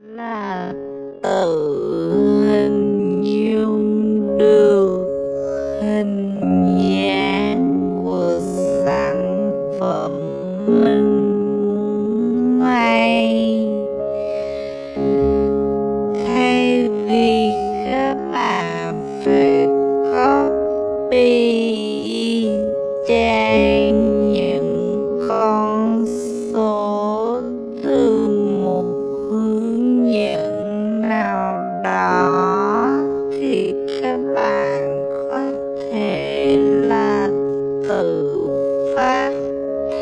là tự hình dung được hình dáng của sản phẩm mình muốn may. Thay vì các bạn phải copy y chang những con số từ một hướng dẫn nào đó, thì các bạn có thể là tự phát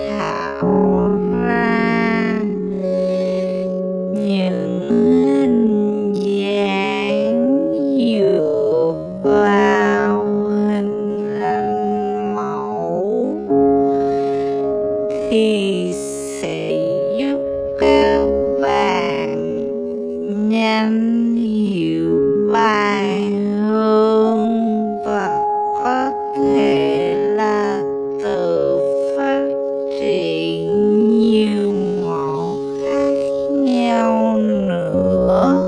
thảo ra những hình dáng dựa vào hình ảnh mẫu, thì sẽ giúp các bạn nhanh hiểu bài hơn và có thể là tự phát triển nhiều mẫu khác nhau nữa.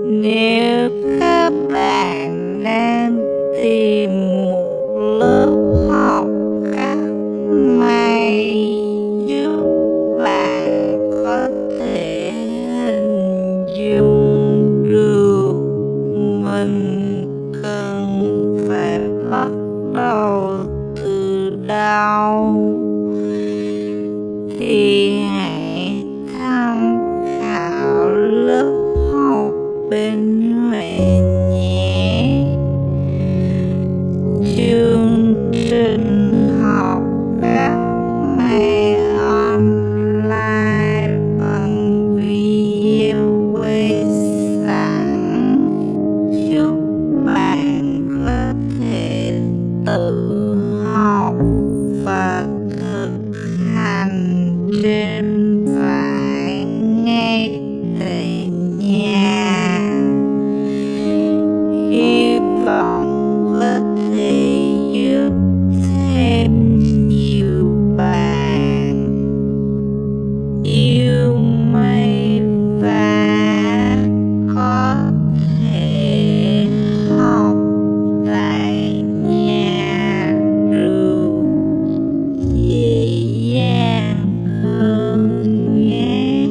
Nếu các bạn đang tìm một lớp học cách may giúp bạn có thể hình dung được mình cần phải bắt đầu từ đâu, thì hãy tham khảo lớp học bên Huệ nhé. Chương trình học cách may online bằng video quay sẵn, giúp bạn có thể tự học và thực hành trên vải ngay tại nhà. Hy vọng có thể giúp thêm nhiều bạn yêu may và có thể học tại nhà được dễ dàng hơn nhé.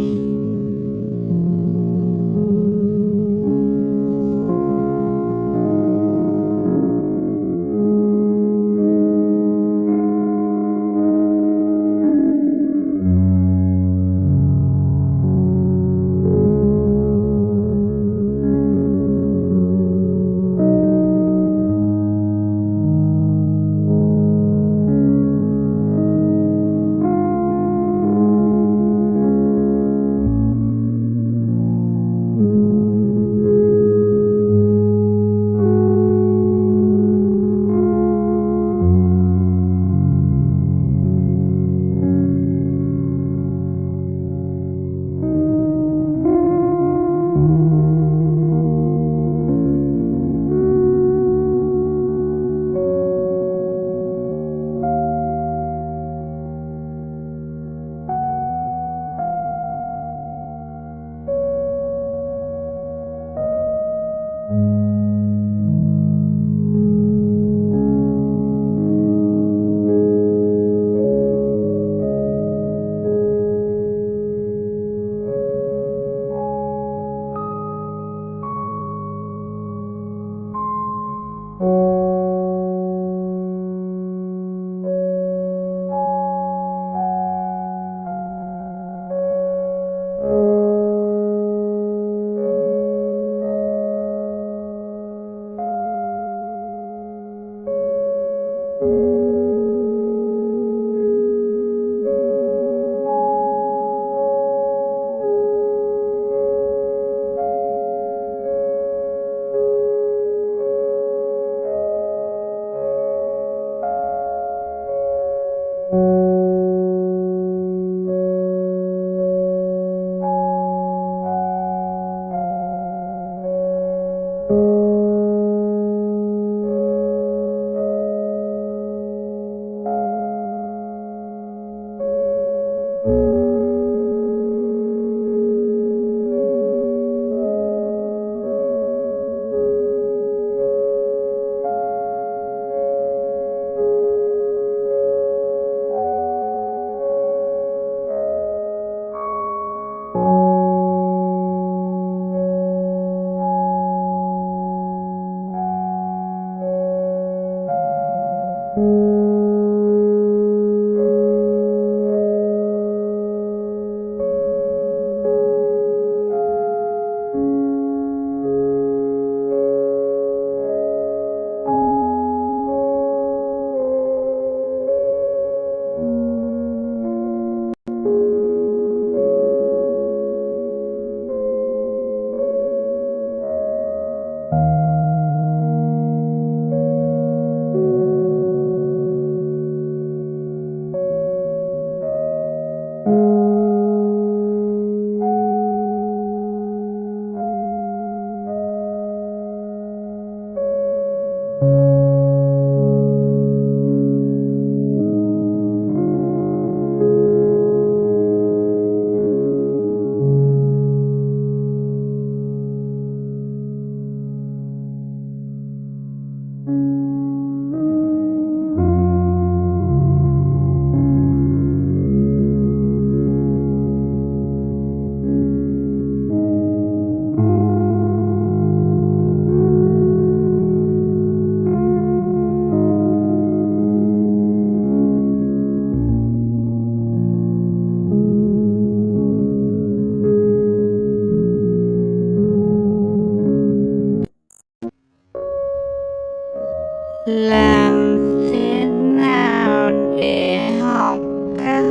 Làm thế nào để học cách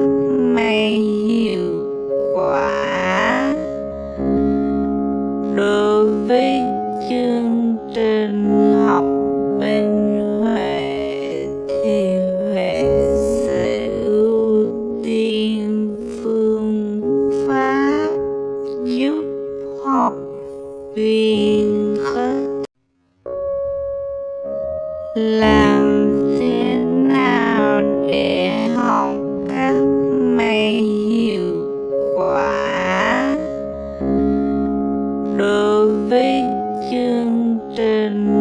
may hiệu quả? Đối với chương trình học bên Huế thì Huế sẽ ưu tiên phương pháp giúp học viên làm thế nào để học cách may hiệu quả? Đối với chương trình